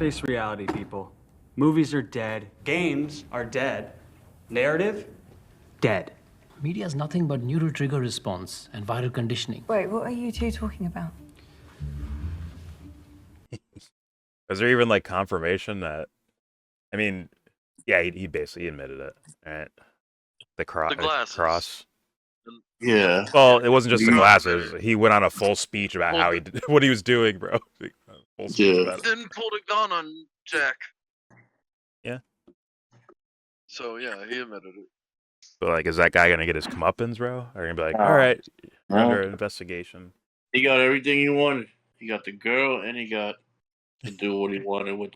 Face reality, people. Movies are dead. Games are dead. Narrative? Dead. Media is nothing but neural trigger response and viral conditioning. Wait, what are you two talking about? Is there even like confirmation that? I mean, yeah, he basically admitted it, right? The glasses. cross. Yeah. Well, it wasn't just the Yeah. glasses. He went on a full speech about how he did, what he was doing, bro. Full speech Yeah. about it. Didn't pull the gun on Jack. Yeah. So yeah, he admitted it. But like, is that guy gonna get his comeuppance, bro? Or gonna be like, No. all right, you're No. under investigation. He got everything he wanted. He got the girl, and he got to do what he wanted with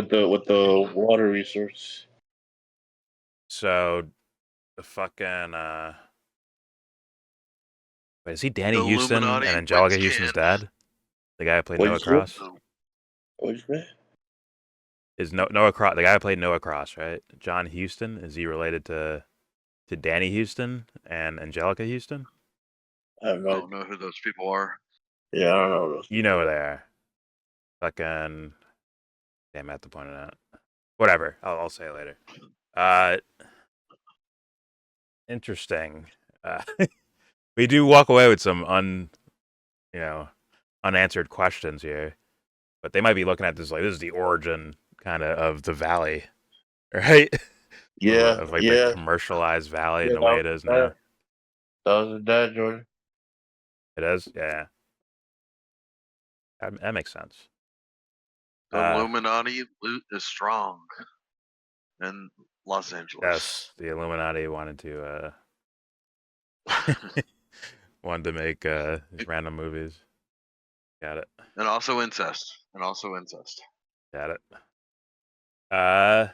the water resource. So, the fucking wait, is he Danny The Houston Illuminati and Angelica wins Houston's can. dad? The guy who played What'd Noah you say? Cross? What'd you say? Is Noah Cross the guy who played Noah Cross, right? John Houston, is he related to Danny Houston and Angelica Houston? I have I no don't know who those people are. Yeah, I don't know those. You know who they are. Fucking damn, I have to point it out. Whatever, I'll say it later. Interesting. We do walk away with some unanswered questions here, but they might be looking at this like this is the origin kind of the valley, right? Yeah, of like yeah. the commercialized valley Yeah, and the way it is now. That was his dad, Jordan. It is, yeah. That makes sense. The Illuminati is strong in Los Angeles. Yes, the Illuminati wanted to make random movies. Got it. And also incest. Got it. For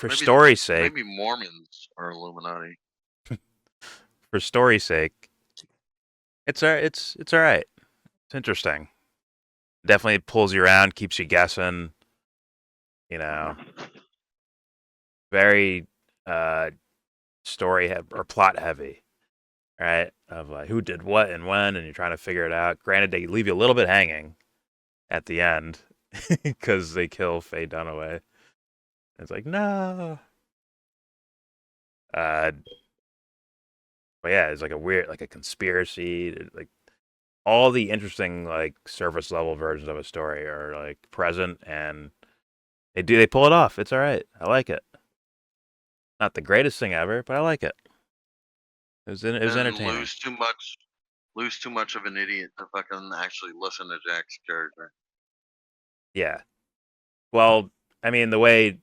Maybe- story's sake, Maybe Mormons are Illuminati. for story's sake, it's all right. It's all right. It's interesting. Definitely pulls you around, keeps you guessing. You know, very story or plot heavy, right? Of like who did what and when, and you're trying to figure it out. Granted, they leave you a little bit hanging at the end because they kill Faye Dunaway. It's like no. But yeah, it's like a weird, like a conspiracy. Like all the interesting, like surface level versions of a story are like present, and they pull it off. It's all right. I like it. Not the greatest thing ever, but I like it. It was entertaining. Lose too much of an idiot to fucking actually listen to Jack's character. Yeah. Well, I mean the way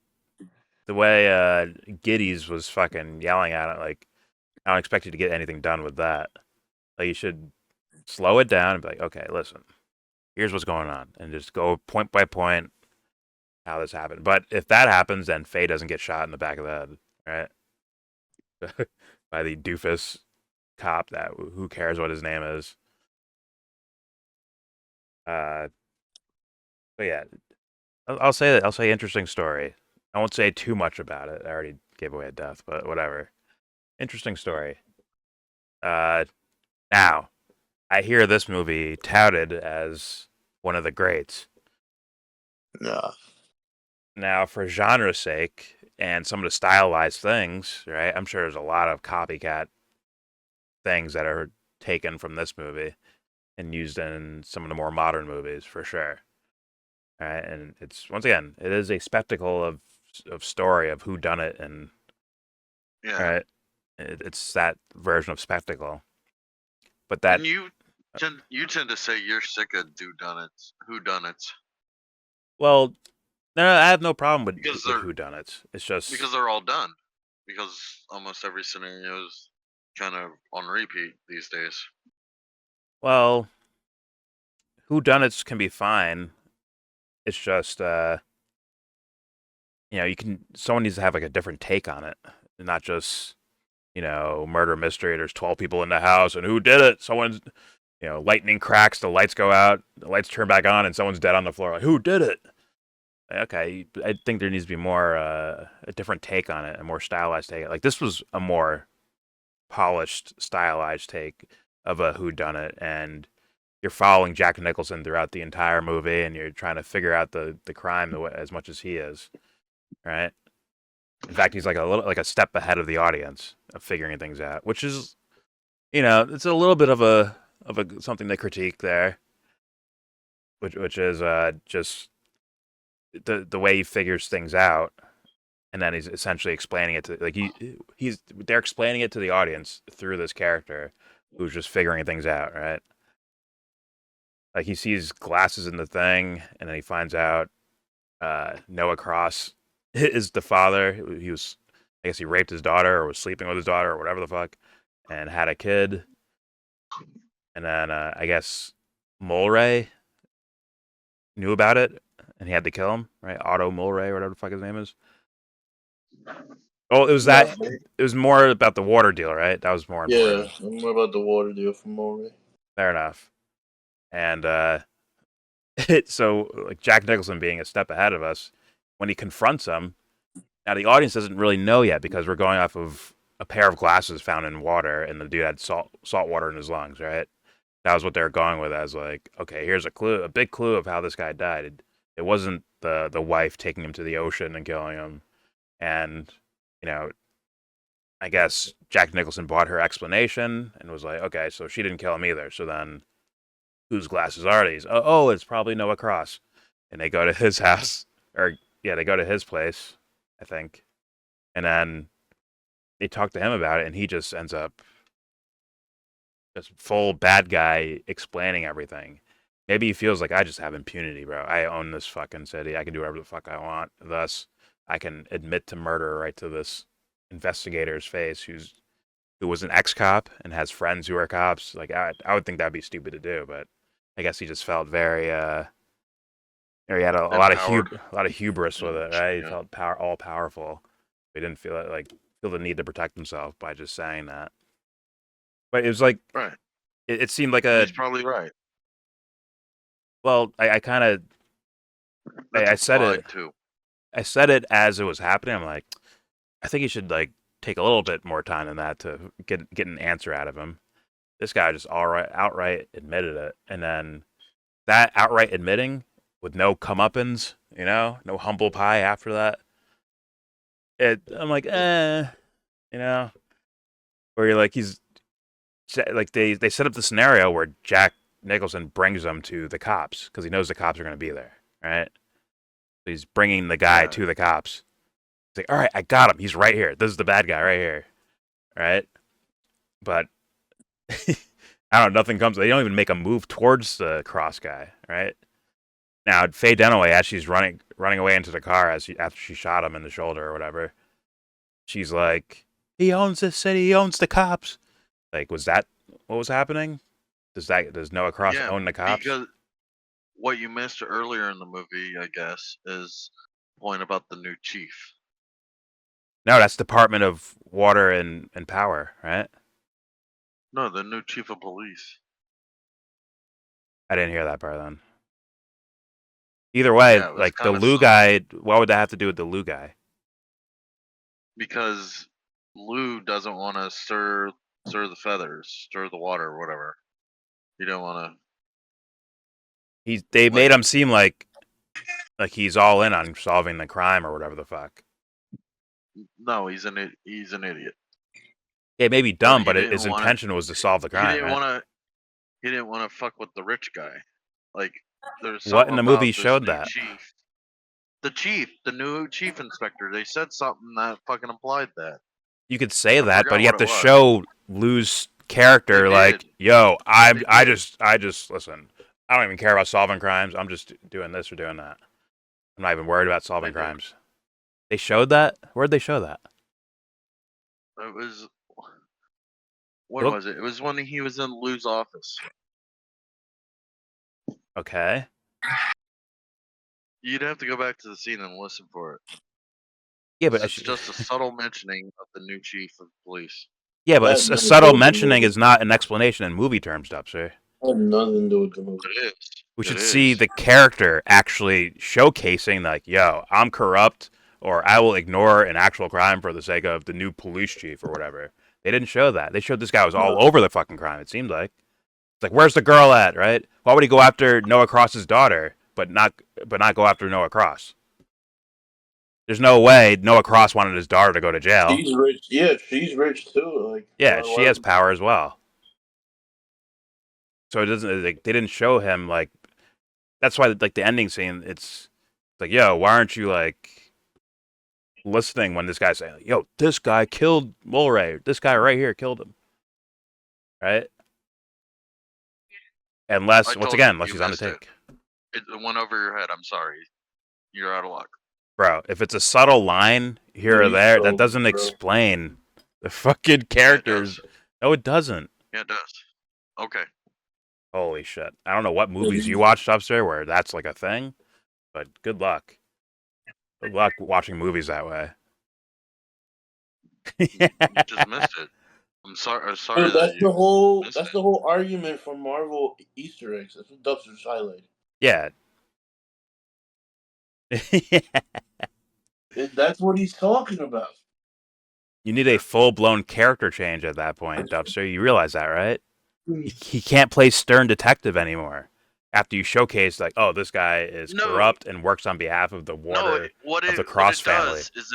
Giddies was fucking yelling at it, like I don't expect you to get anything done with that. Like you should slow it down and be like, okay, listen, here's what's going on, and just go point by point how this happened. But if that happens, then Faye doesn't get shot in the back of the head, right? By the doofus cop that who cares what his name is. But yeah, I'll say that. I'll say interesting story. I won't say too much about it. I already gave away a death, but whatever. Interesting story. Now, I hear this movie touted as one of the greats. No. Now, for genre's sake and some of the stylized things, right? I'm sure there's a lot of copycat things that are taken from this movie and used in some of the more modern movies, for sure. Right, and it's once again, it is a spectacle of story of who done it, and Yeah. right, it's that version of spectacle. But that And you tend to say you're sick of whodunits. well, no, I have no problem with Because who done it. It's just because they're all done. Because almost every scenario is kind of on repeat these days. well, who done it can be fine. It's just someone needs to have like a different take on it, not just murder mystery. There's 12 people in the house, and who did it? Someone's lightning cracks, the lights go out, the lights turn back on, and someone's dead on the floor. Like, who did it? Okay, I think there needs to be more a different take on it, a more stylized take. Like this was a more polished, stylized take of a whodunit, and you're following Jack Nicholson throughout the entire movie, and you're trying to figure out the crime as much as he is, right? In fact, he's like a step ahead of the audience of figuring things out, which is, it's a little bit of a something to critique there, which is just the way he figures things out, and then he's essentially explaining it to they're explaining it to the audience through this character who's just figuring things out, right? Like he sees glasses in the thing, and then he finds out Noah Cross is the father. He was, I guess, he raped his daughter or was sleeping with his daughter or whatever the fuck, and had a kid. And then I guess Mulray knew about it, and he had to kill him, right? Otto Mulray or whatever the fuck his name is. Oh, it was that. It was more about the water deal, right? That was more important. Yeah, more about the water deal from Mulray. Fair enough. And so like Jack Nicholson being a step ahead of us, when he confronts him, now the audience doesn't really know yet because we're going off of a pair of glasses found in water, and the dude had salt water in his lungs, right? That was what they were going with as like, okay, here's a clue, a big clue of how this guy died. It wasn't the wife taking him to the ocean and killing him, and I guess Jack Nicholson bought her explanation and was like, okay, so she didn't kill him either. So then, whose glasses are these? Oh, it's probably Noah Cross. And they go to his house, or yeah, they go to his place, I think, and then they talk to him about it, and he just ends up just full bad guy explaining everything. Maybe he feels like I just have impunity, bro. I own this fucking city. I can do whatever the fuck I want. Thus, I can admit to murder right to this investigator's face who was an ex-cop and has friends who are cops. Like I would think that'd be stupid to do, but I guess he just felt very or he had a lot of hubris with it, right? He felt all powerful. He didn't feel the need to protect himself by just saying that. But it was like Right. It seemed like He's probably right. Well, I kind of I said it. Too. I said it as it was happening. I'm like, I think he should like take a little bit more time than that to get an answer out of him. This guy just outright admitted it, and then that outright admitting with no comeuppance, no humble pie after that. I'm like, where you're like like they set up the scenario where Jack Nicholson brings them to the cops because he knows the cops are going to be there, right? So he's bringing the guy to the cops. He's like, all right, I got him. He's right here. This is the bad guy right here, right? But I don't know. Nothing comes. They don't even make a move towards the Cross guy, right? Now, Faye Dunaway, as she's running away into the car after she shot him in the shoulder or whatever, she's like, he owns this city. He owns the cops. Like, was that what was happening? Does Noah Cross own the cops? Because what you missed earlier in the movie, I guess, is the point about the new chief. No, that's Department of Water and Power, right? No, the new chief of police. I didn't hear that part then. Either way, like the Lou guy, what would that have to do with the Lou guy? Because Lou doesn't want to stir the feathers, stir the water, or whatever. You don't want to. They made him seem like he's all in on solving the crime or whatever the fuck. No, he's an idiot. Yeah, maybe dumb, but his intention was to solve the crime. He didn't want to fuck with the rich guy. Like there's what in the movie showed that? Chief. The new chief inspector. They said something that fucking implied that. You could say that, but you have to show Lou's character like, yo, I just listen. I don't even care about solving crimes. I'm just doing this or doing that. I'm not even worried about solving crimes. They showed that? Where'd they show that? It was was it? It was when he was in Lou's office. Okay. You'd have to go back to the scene and listen for it. Yeah, but it's just a subtle mentioning of the new chief of police. Yeah, but a subtle mentioning is not an explanation in movie terms, Dubster. Nothing to do with the movie. It is. We should see the character actually showcasing, like, yo, I'm corrupt, or I will ignore an actual crime for the sake of the new police chief or whatever. They didn't show that. They showed this guy was all over the fucking crime, it seemed like. It's like, where's the girl at, right? Why would he go after Noah Cross's daughter, but not go after Noah Cross? There's no way Noah Cross wanted his daughter to go to jail. She's rich. Yeah, she's rich too. Like, Yeah, she why has power as well. So it doesn't. Like, they didn't show him like. That's why like the ending scene. It's like, yo, why aren't you like listening when this guy's saying, yo, this guy killed Mulray. This guy right here killed him. Right? Unless, I once told again, you, unless you he's on the missed it. take. It went over your head. I'm sorry. You're out of luck. Bro, if it's a subtle line here or You there, that so doesn't bro. explain the fucking characters. No, it doesn't. Yeah, it does. Okay. Holy shit. I don't know what movies you watched upstairs where that's like a thing, but good luck. Good luck watching movies that way. You just missed it. I'm sorry. Sorry Dude, that that's you the whole. missed That's it. the whole argument from Marvel Easter eggs. That's what Dubster's highlighting. Yeah. That's what he's talking about. You need a full blown character change at that point, Dubster. You realize that, right? He can't play stern detective anymore. After you showcase, like, oh, this guy is No. corrupt and works on behalf of the No, warder what of the it Cross family. does is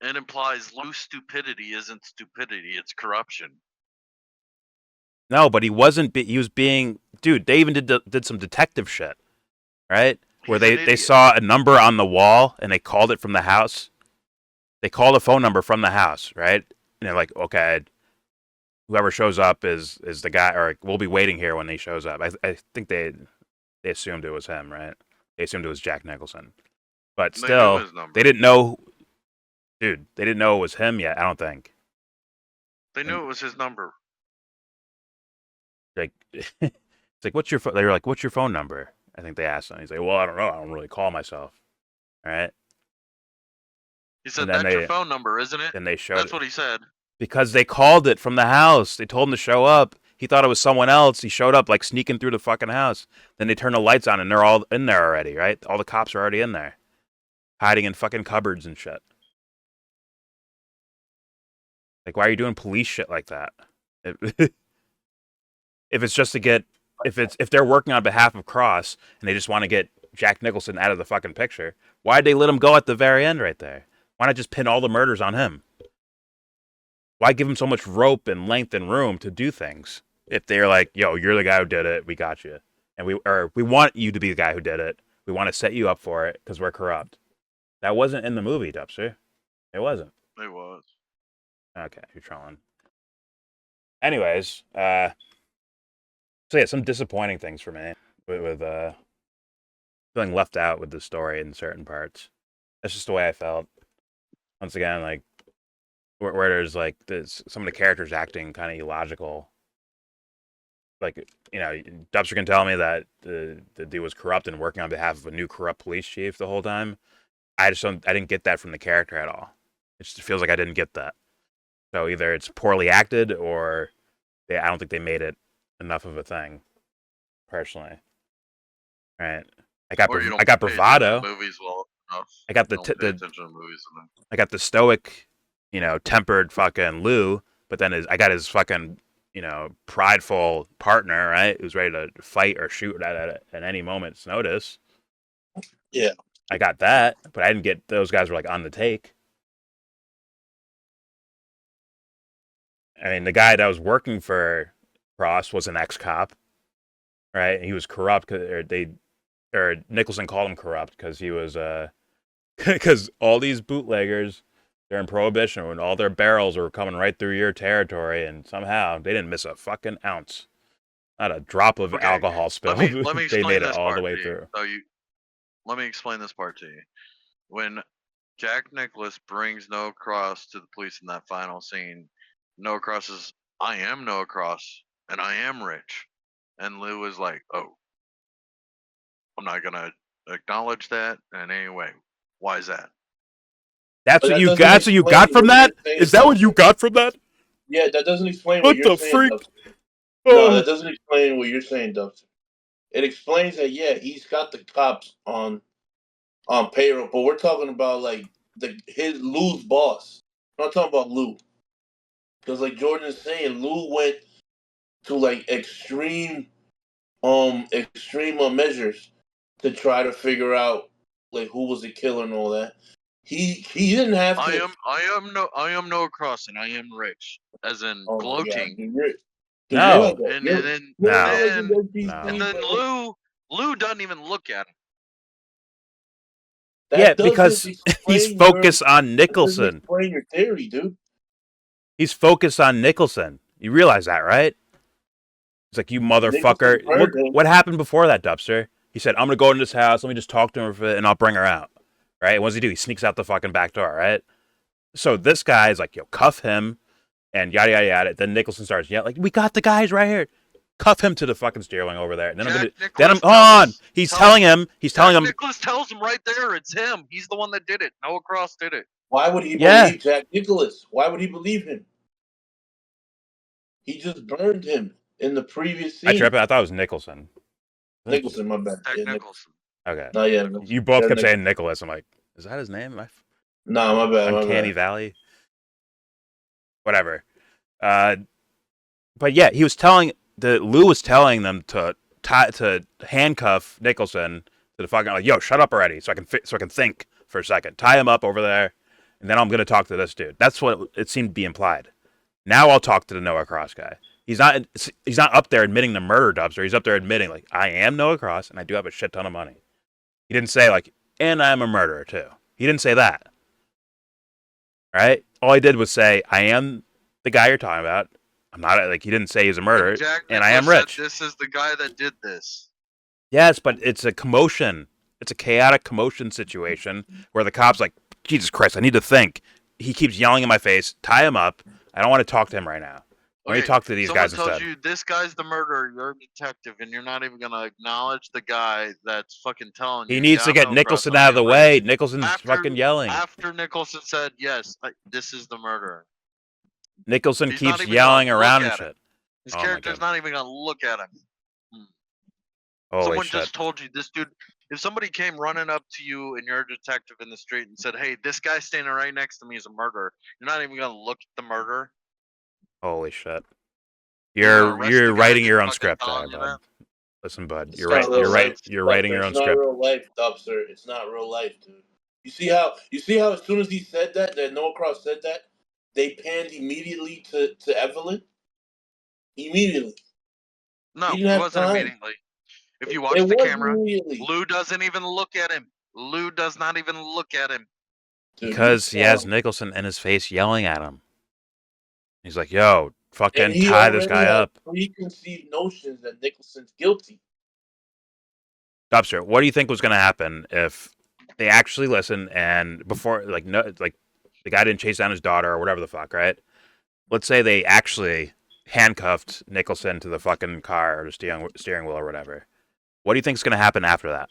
it implies loose stupidity isn't stupidity. It's corruption. No, but he wasn't. He was being, dude. They even did some detective shit, right? Where He's an they idiot. saw a number on the wall and they called it from the house. They called a phone number from the house, right? And they're like, okay, whoever shows up is the guy, or we'll be waiting here when he shows up. I think they assumed it was him, right? They assumed it was Jack Nicholson, but They knew still, his number. they didn't know, dude. They didn't know it was him yet. I don't think. They knew it was his number. Like, it's like, what's your? They were like, what's your phone number? I think they asked him. He's like, well, I don't know. I don't really call myself. All right. He said, And then "That's your they- phone number, isn't it?" Then they showed That's it. what he said. Because they called it from the house. They told him to show up. He thought it was someone else. He showed up like sneaking through the fucking house. Then they turn the lights on and they're all in there already, right? All the cops are already in there. Hiding in fucking cupboards and shit. Like, why are you doing police shit like that? If it's just to get, if they're working on behalf of Cross and they just want to get Jack Nicholson out of the fucking picture, why'd they let him go at the very end right there? Why not just pin all the murders on him? Why give him so much rope and length and room to do things? If they're like, yo, you're the guy who did it, we got you. And we want you to be the guy who did it. We want to set you up for it because we're corrupt. That wasn't in the movie, Dubster. It wasn't. It was. Okay, you're trolling. Anyways, so yeah, some disappointing things for me with feeling left out with the story in certain parts. That's just the way I felt. Once again, like where there's like some of the characters acting kind of illogical. Like, you know, Dubster can tell me that the dude was corrupt and working on behalf of a new corrupt police chief the whole time. I didn't get that from the character at all. It just feels like I didn't get that. So either it's poorly acted or I don't think they made it enough of a thing. Personally, right? I got Or you don't I got pay attention bravado. to movies well enough. I got You don't pay attention to movies enough. I got the stoic, tempered fucking Lou, but then I got his fucking, prideful partner, right? Who's ready to fight or shoot at any moment's notice. Yeah. I got that, but I didn't get those guys were like on the take. I mean, the guy that was working for Cross was an ex-cop, right? He was corrupt, or Nicholson called him corrupt because he was, because all these bootleggers, they're in Prohibition when all their barrels were coming right through your territory, and somehow they didn't miss a fucking ounce. Not a drop of Okay, alcohol spilled. Let me They explain made it this all the part way to you. through. So let me explain this part to you. When Jack Nicholas brings Noah Cross to the police in that final scene, Noah Cross says, "I am Noah Cross, and I am rich." And Lou is like, "Oh, I'm not gonna acknowledge that in any way. Why is that?" That's But what that you doesn't got. That's what you explain got from what that. you're saying, Is that what you Dubster. got from that? Yeah, that doesn't explain What what you're the saying, freak? Dubster. Oh. No, that doesn't explain what you're saying, Dubster. It explains that he's got the cops on payroll, but we're talking about like his Lou's boss. I'm not talking about Lou, because like Jordan is saying, Lou went to like extreme extreme measures to try to figure out like who was the killer and all that. He didn't have to. I am Noah Cross and I am rich, as in Oh my god, gloating. dude, you're like No, a, And you're, then you're no, not like an then no. and NPC, then bro. Lou doesn't even look at him. Yeah, That doesn't because he's explain focused on that doesn't Nicholson. explain your theory, dude. He's focused on Nicholson. You realize that, right? It's like, you Nicholson motherfucker. burned him. What happened before that, Dubster? He said, I'm going to go into this house. Let me just talk to her for it, and I'll bring her out. Right? What does he do? He sneaks out the fucking back door, right? So this guy's like, yo, cuff him, and yada, yada, yada. Then Nicholson starts yelling, like, we got the guys right here. Cuff him to the fucking steering wheel over there. And then he's telling him. Nicholas tells him right there, it's him. He's the one that did it. Noah Cross did it. Why would he Yeah. believe Jack Nicholas? Why would he believe him? He just burned him in the previous scene. I thought it was Nicholson. Nicholson, my bad. Jack Yeah, Nicholson. Okay. No, yeah. You both Yeah, kept saying Nicholas. I'm like, is that his name? Nah, my bad. Uncanny My bad. Valley. Whatever. But yeah, he was Lou was telling them to handcuff Nicholson to the fucking, like, yo, shut up already, so I can think for a second. Tie him up over there, and then I'm gonna talk to this dude. That's what it seemed to be implied. Now I'll talk to the Noah Cross guy. He's not up there admitting the murder, Dubster. He's up there admitting, like, I am Noah Cross and I do have a shit ton of money. He didn't say, like, and I'm a murderer too. He didn't say that. Right? All he did was say, I am the guy you're talking about. I'm not, like, he didn't say he's a murderer, and I am rich. This is the guy that did this. Yes, but it's a commotion. It's a chaotic commotion situation where the cop's like, Jesus Christ, I need to think. He keeps yelling in my face, tie him up. I don't want to talk to him right now. Why don't you talk to these guys instead? Someone tells you this guy's the murderer, you're a detective, and you're not even going to acknowledge the guy that's fucking telling you. He needs to get Nicholson out of the way. Nicholson's fucking yelling. After Nicholson said, yes, this is the murderer. Nicholson keeps yelling around and shit. His character's not even going to look at him. Holy Someone shit. just told you, this dude, if somebody came running up to you and you're a detective in the street and said, hey, this guy standing right next to me is a murderer, you're not even going to look at the murderer. Holy shit. You're writing your own script, bud. Listen, bud. You're writing your own script. It's not real life, Dubster. It's not real life, dude. You see how as soon as he said that Noah Cross said that, they panned immediately to Evelyn? Immediately. No, it wasn't immediately. If you watch the camera, Lou doesn't even look at him. Lou does not even look at him. Because he has Nicholson in his face yelling at him. He's like, yo, fucking tie this guy up. Preconceived notions that Nicholson's guilty. Dubster, what do you think was going to happen if they actually listened and before, like the guy didn't chase down his daughter or whatever the fuck, right? Let's say they actually handcuffed Nicholson to the fucking car or the steering wheel or whatever. What do you think is going to happen after that?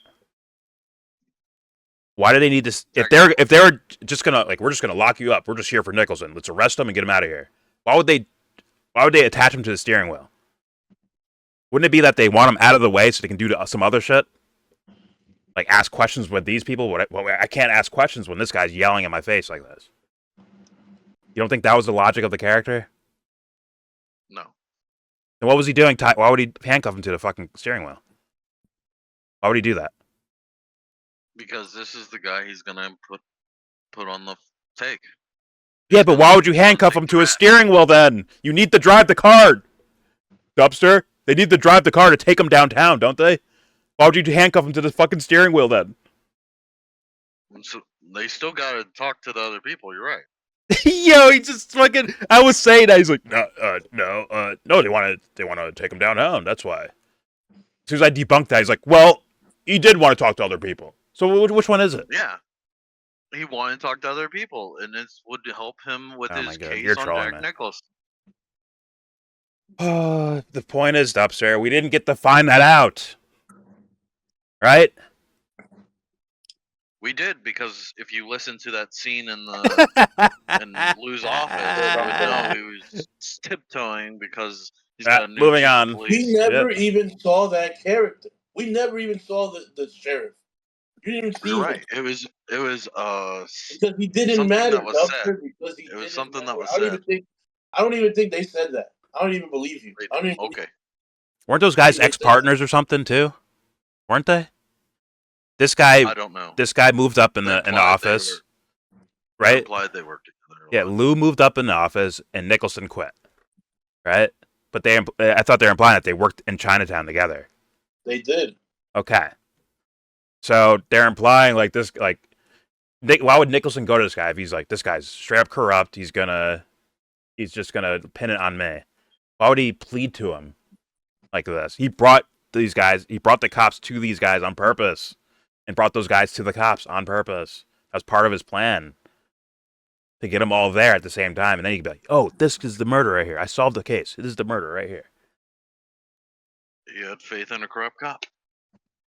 Why do they need to? If they're just gonna, like, we're just gonna lock you up. We're just here for Nicholson. Let's arrest him and get him out of here. Why would they attach him to the steering wheel? Wouldn't it be that they want him out of the way so they can do some other shit? Like, ask questions with these people? I can't ask questions when this guy's yelling in my face like this. You don't think that was the logic of the character? No. And what was he doing? Why would he handcuff him to the fucking steering wheel? Why would he do that? Because this is the guy he's gonna put on the take. Yeah, but why would you handcuff him to a steering wheel then? You need to drive the car. Dubster, they need to drive the car to take him downtown, don't they? Why would you handcuff him to the fucking steering wheel then? So they still gotta talk to the other people, you're right. Yo, he just fucking, I was saying that, he's like, no, they want to take him downtown, that's why. As soon as I debunked that, he's like, well, he did want to talk to other people. So which one is it? Yeah. He wanted to talk to other people, and it would help him with his case on Jack Nicholson. The point is, Dubster, we didn't get to find that out. Right? We did, because if you listen to that scene in Lou's office, you would know he was tiptoeing because he's got a new moving on. We never even saw that character. We never even saw the sheriff. You didn't even see him. Right. It was because he didn't matter. Because he was something that was said. I don't even think they said that. I don't even believe you. Okay. Weren't those guys Yes, ex-partners or something too? Weren't they? This I guy, don't know. this guy moved up in They the implied they office, They right? implied they worked together. a Yeah, lot. Lou moved up in the office and Nicholson quit, right? But I thought they were implying that they worked in Chinatown together. they did. Okay, so they're implying like this, like, why would Nicholson go to this guy if he's like, this guy's straight up corrupt? He's just gonna pin it on me. Why would he plead to him like this? He brought the cops to these guys on purpose, and brought those guys to the cops on purpose. That was part of his plan to get them all there at the same time, and then he'd be like, "Oh, this is the murder right here. I solved the case. This is the murder right here." He had faith in a corrupt cop.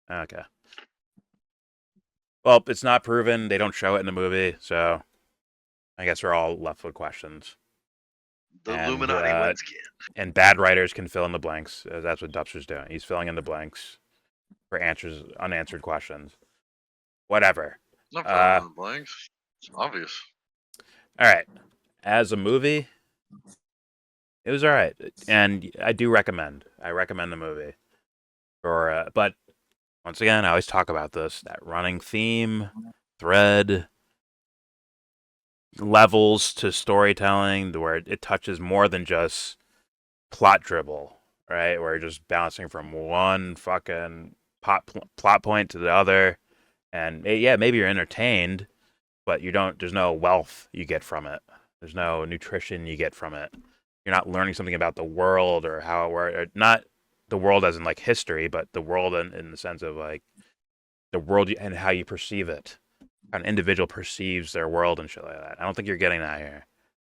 Okay. Well, it's not proven. They don't show it in the movie, so I guess we're all left with questions. The And, Illuminati wins again. And bad writers can fill in the blanks. That's what Dubster's doing. He's filling in the blanks for unanswered questions. Whatever. Not filling in the blanks. It's obvious. All right. As a movie, it was all right, and I do recommend. I recommend the movie. But once again, I always talk about this: that running theme, thread, levels to storytelling, where it touches more than just plot dribble, right? Where you're just bouncing from one fucking plot point to the other, and yeah, maybe you're entertained, but you don't. There's no wealth you get from it. There's no nutrition you get from it. You're not learning something about the world or how it works. Not the world as in like history, but the world in the sense of like the world and how you perceive it. How an individual perceives their world and shit like that. I don't think you're getting that here,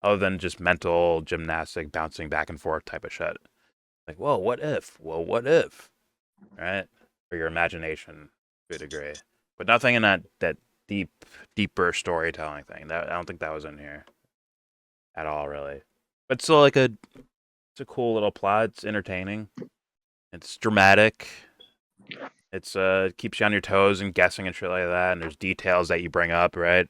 other than just mental gymnastic, bouncing back and forth type of shit. Like, whoa, what if? Well, what if? Right? For your imagination to a degree, but nothing in that deeper storytelling thing. That I don't think that was in here at all, really. But still, it's a cool little plot. It's entertaining. It's dramatic. It's keeps you on your toes and guessing and shit like that. And there's details that you bring up, right?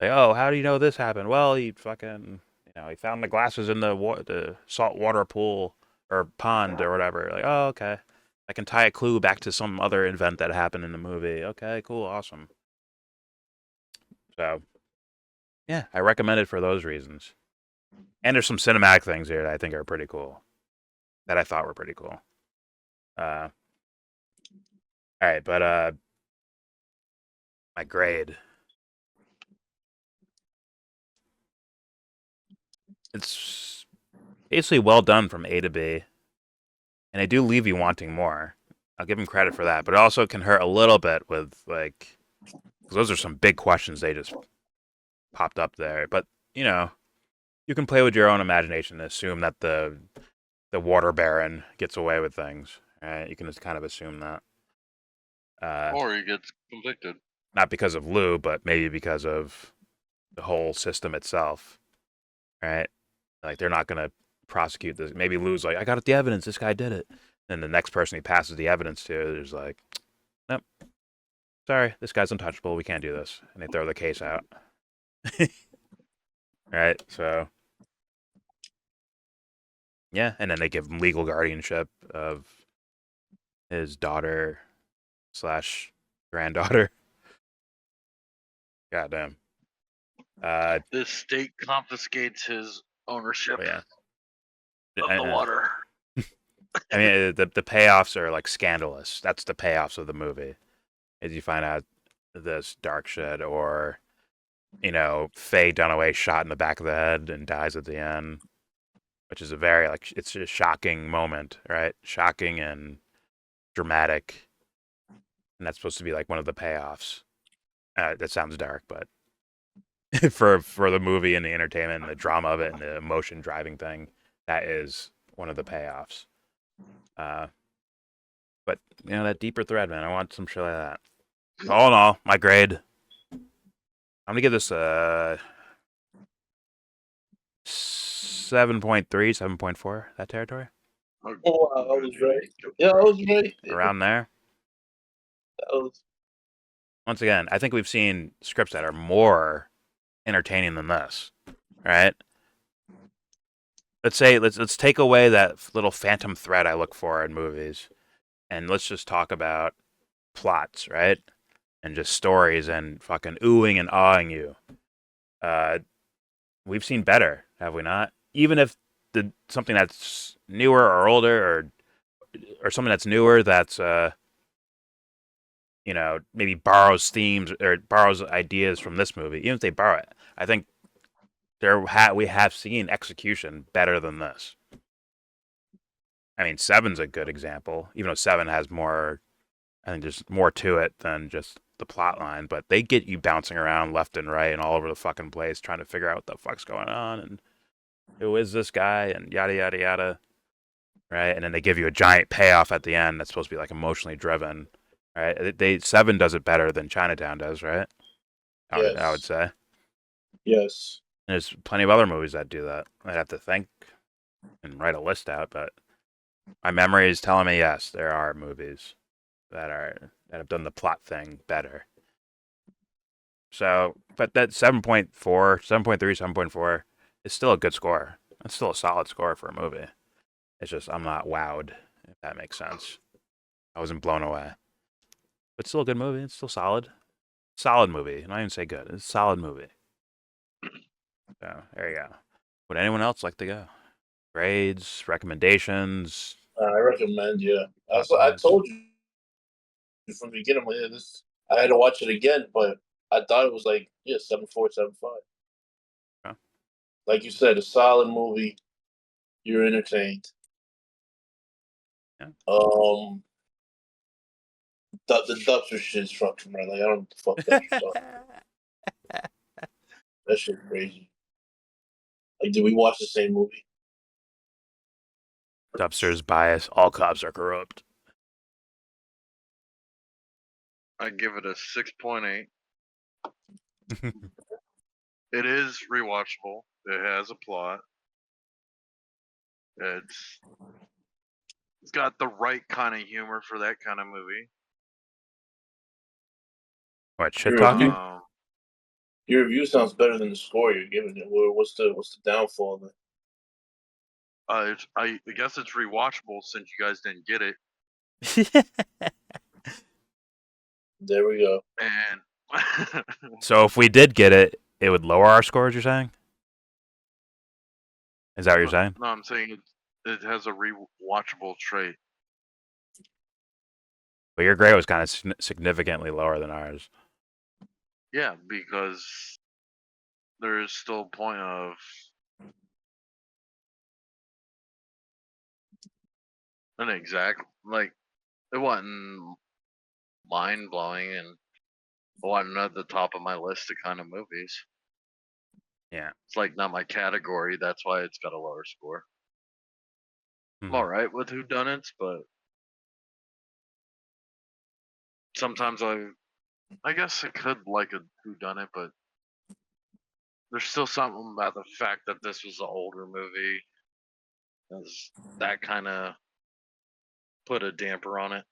Like, oh, how do you know this happened? Well, he fucking, he found the glasses in the saltwater pool or pond or whatever. Like, oh, okay. I can tie a clue back to some other event that happened in the movie. Okay, cool, awesome. So, yeah, I recommend it for those reasons. And there's some cinematic things here that I think are pretty cool. That I thought were pretty cool. All right, but my grade. It's basically well done from A to B, and they do leave you wanting more. I'll give them credit for that, but it also can hurt a little bit with because those are some big questions they just popped up there. But you can play with your own imagination and assume that the water baron gets away with things. Right? You can just kind of assume that. Or he gets convicted. Not because of Lou, but maybe because of the whole system itself. Right? Like, they're not going to prosecute this. Maybe Lou's like, I got the evidence. This guy did it. And the next person he passes the evidence to is like, nope. Sorry, this guy's untouchable. We can't do this. And they throw the case out. Right? So, yeah. And then they give him legal guardianship of his daughter / granddaughter. Goddamn. The state confiscates his ownership Yeah. of the water. I mean, the payoffs are like scandalous. That's the payoffs of the movie. As you find out this dark shit, or Faye Dunaway shot in the back of the head and dies at the end, which is a very it's a shocking moment, right? Shocking and dramatic, and that's supposed to be like one of the payoffs. That sounds dark, but for the movie and the entertainment and the drama of it and the emotion driving thing, that is one of the payoffs. But that deeper thread, man, I want some shit like that. All in all, my grade, I'm gonna give this a 7.3, 7.4. That territory. Oh, wow, I was right. Yeah, I was right. Around there. That was... Once again, I think we've seen scripts that are more entertaining than this, right? let's take away that little phantom thread I look for in movies, and let's just talk about plots, right? And just stories and fucking oohing and awing you. Uh, we've seen better, have we not? Even if something that's newer or older or something that's newer that's maybe borrows themes or borrows ideas from this movie, even if they borrow it, I think we have seen execution better than this. I mean, Seven's a good example, even though Seven has more. I think there's more to it than just the plot line, but they get you bouncing around left and right and all over the fucking place trying to figure out what the fuck's going on and who is this guy and yada yada yada, right? And then they give you a giant payoff at the end that's supposed to be like emotionally driven, right? Seven does it better than Chinatown does, right? I would say. Yes. And there's plenty of other movies that do that. I'd have to think and write a list out, but my memory is telling me yes, there are movies that have done the plot thing better. So, but that 7.4, 7.3, 7.4 is still a good score. It's still a solid score for a movie. It's just I'm not wowed, if that makes sense. I wasn't blown away. But still a good movie. It's still solid. Solid movie. Not even say good. It's a solid movie. So there you go. Would anyone else like to go? Grades, recommendations. I recommend. Yeah. I told you from the beginning. Yeah, I had to watch it again, but I thought it was like 7.4, 7.5. Yeah. Like you said, a solid movie. You're entertained. Yeah. The dubs are shit fucking right. Like I don't know what the fuck that you're talking about. That shit crazy. Like, did we watch the same movie? Dubster's bias. All cops are corrupt. I give it a 6.8. It is rewatchable. It has a plot. It's got the right kind of humor for that kind of movie. What, shit Your talking? review, your review sounds better than the score you're giving it. What's the downfall then? I guess it's rewatchable since you guys didn't get it. There we go. And So if we did get it, it would lower our scores, you're saying? Is that what you're saying? No, I'm saying it has a rewatchable trait. But your grade was kind of significantly lower than ours. Yeah, because there is still a point of an exact, like, it wasn't mind blowing and it wasn't at the top of my list of kind of movies. Yeah. It's like not my category. That's why it's got a lower score. I'm all right with whodunits, but sometimes I guess I could like a whodunit, but there's still something about the fact that this was an older movie. That kind of put a damper on it.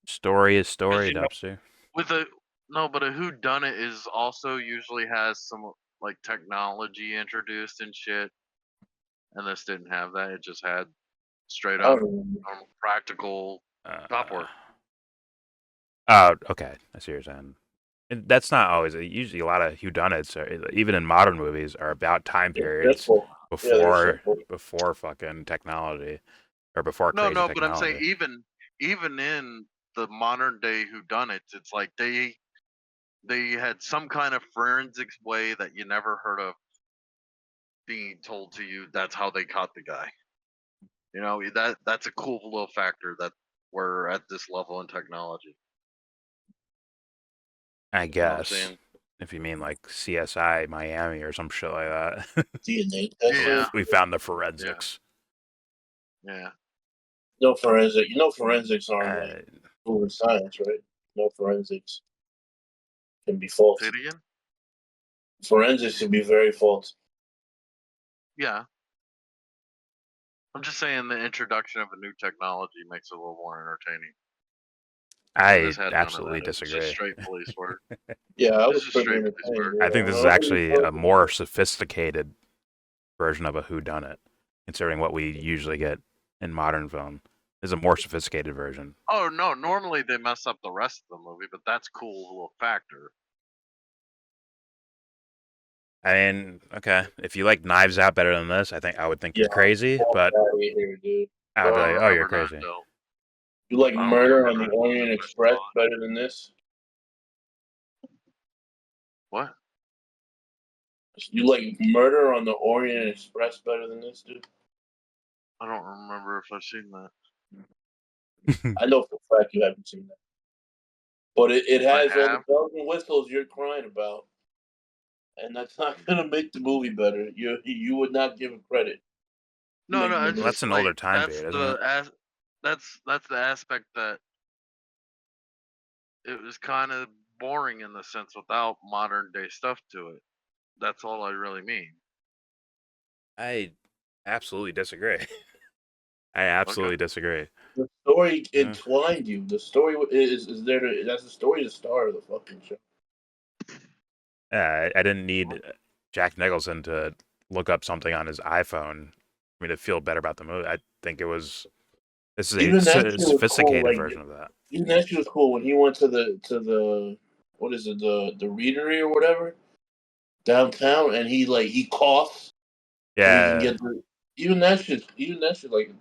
Story is story, You know, Dubster. with a no, but a whodunit is also usually has some like technology introduced and shit, and this didn't have that. It just had straight I up don't remember. practical cop work. Oh, okay. I see what you're saying. And that's not always. Usually, a lot of whodunits, even in modern movies, are about time periods Simple. before fucking technology or before No, crazy but I'm saying technology. even in the modern day whodunits, it's like they had some kind of forensics way that you never heard of being told to you. That's how they caught the guy. You know, that's a cool little factor that we're at this level in technology. I You know what I'm guess saying? if you mean like CSI Miami or some shit like that. DNA testing. Yeah. We found the forensics. Yeah. No forensic. Forensics aren't Uh, like proven science, right? No forensics can be Say faulty. it again? Forensics can be very faulty. Yeah. I'm just saying the introduction of a new technology makes it a little more entertaining. And I this had none of absolutely that. It was just disagree. straight police work. Yeah, I This was is pretty straight police entertained. work. I think this is actually a more sophisticated version of a whodunit, considering what we usually get in modern film. This is a more sophisticated version. Oh no, normally they mess up the rest of the movie, but that's cool little factor. I mean, okay, if you like Knives Out better than this, I think I would think you're Yeah. crazy, but Here, dude. I would be I like, don't oh, you're remember crazy. Knives Out. You like I don't Murder on remember the Orient Knives Express Out. better than this? What? You like Murder on the Orient Express better than this, dude? I don't remember if I've seen that. I know for a fact you haven't seen that. But it I has all the have. bells and whistles you're crying about. And that's not gonna make the movie better. You would not give it credit. No, Making no, the it's Well, that's just movie. an like older time period, isn't it? that's the aspect that it was kind of boring in the sense without modern day stuff to it. That's all I really mean. I absolutely disagree. I absolutely disagree. The story Yeah. entwined you. The story is there to that's the story to star of the fucking show. Yeah, I didn't need Jack Nicholson to look up something on his iPhone for me to feel better about the movie. I think this is Even that shit was cool. sophisticated Like version of that. even that shit was cool when he went to the what is it, the readery or whatever downtown, and he coughs so he can Yeah, get the even that shit like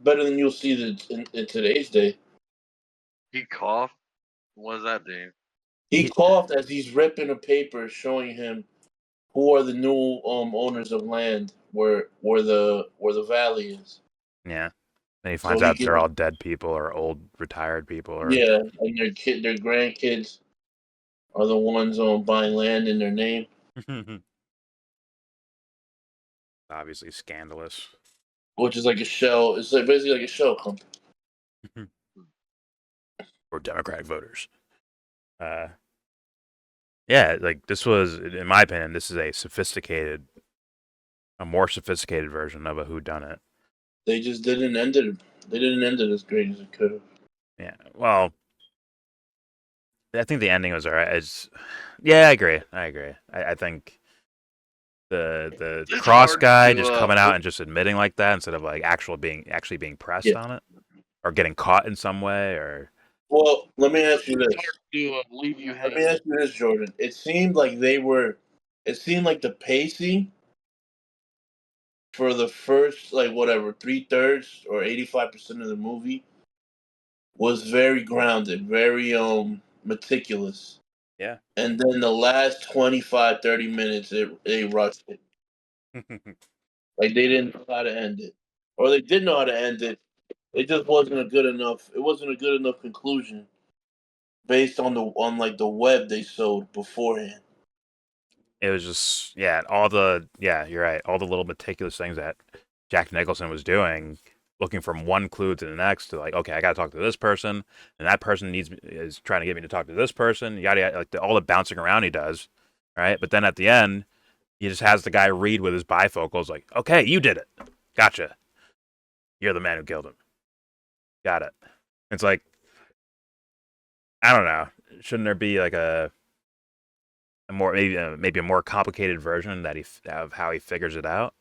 better than you'll see in today's day. He coughed. What does that do? He he, coughed as he's ripping a paper showing him who are the new owners of land where the valley is. yeah. And he So finds he out they're can all dead people or old retired people or yeah, and their grandkids are the ones buying land in their name. obviously scandalous. Which is like a shell. It's like basically like a shell company. For Democratic voters. Yeah, like this was, in my opinion, this is a more sophisticated version of a whodunit. They just didn't end it. They didn't end it as great as it could have. Yeah, well, I think the ending was alright. Yeah, I agree. I think the It's cross hard guy to just coming out and just admitting like that instead of like actually being pressed Yeah. on it or getting caught in some way or Well, let me ask you it's this. hard to leave you Let me hanging. ask you this, Jordan. It seemed like they were. It seemed like the pacing for the first like whatever 3/3 or 85% of the movie was very grounded, very meticulous. yeah. And then the last 25-30 minutes, they rushed it. Like they didn't know how to end it, or they did know how to end it. It just wasn't a good enough. It wasn't a good enough conclusion based on like the web they sowed beforehand. It was just you're right. All the little meticulous things that Jack Nicholson was doing, looking from one clue to the next to like, okay, I got to talk to this person, and that person is trying to get me to talk to this person. Yada yada, like all the bouncing around he does, right? But then at the end, he just has the guy read with his bifocals, like, okay, you did it, gotcha. You're the man who killed him. Got it. It's like, I don't know. Shouldn't there be like a more maybe a more complicated version of how he figures it out?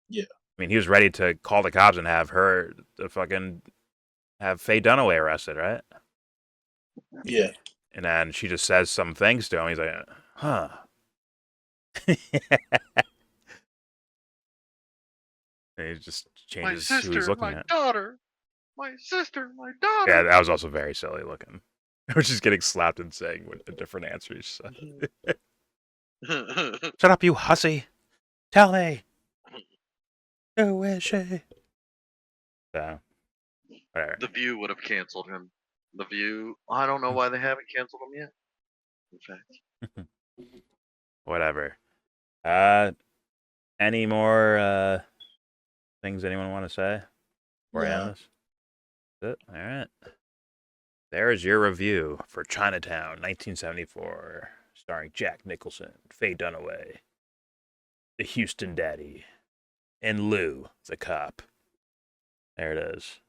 Yeah. I mean, he was ready to call the cops and have her fucking have Faye Dunaway arrested, right? Yeah. And then she just says some things to him. He's like, huh. And he just My changes who he's sister, looking my at. daughter. My sister, my Yeah, daughter. that was also very silly looking. Which is getting slapped and saying with a different answer. Shut up, you hussy. Tell me. Who is she? So, whatever. The View would have canceled him. The View. I don't know why they haven't canceled him yet. In fact, Whatever. Any more things anyone want to say before I end Nah. this? That's it. All right. There is your review for Chinatown, 1974, starring Jack Nicholson, Faye Dunaway, the Houston Daddy, and Lou, the cop. There it is.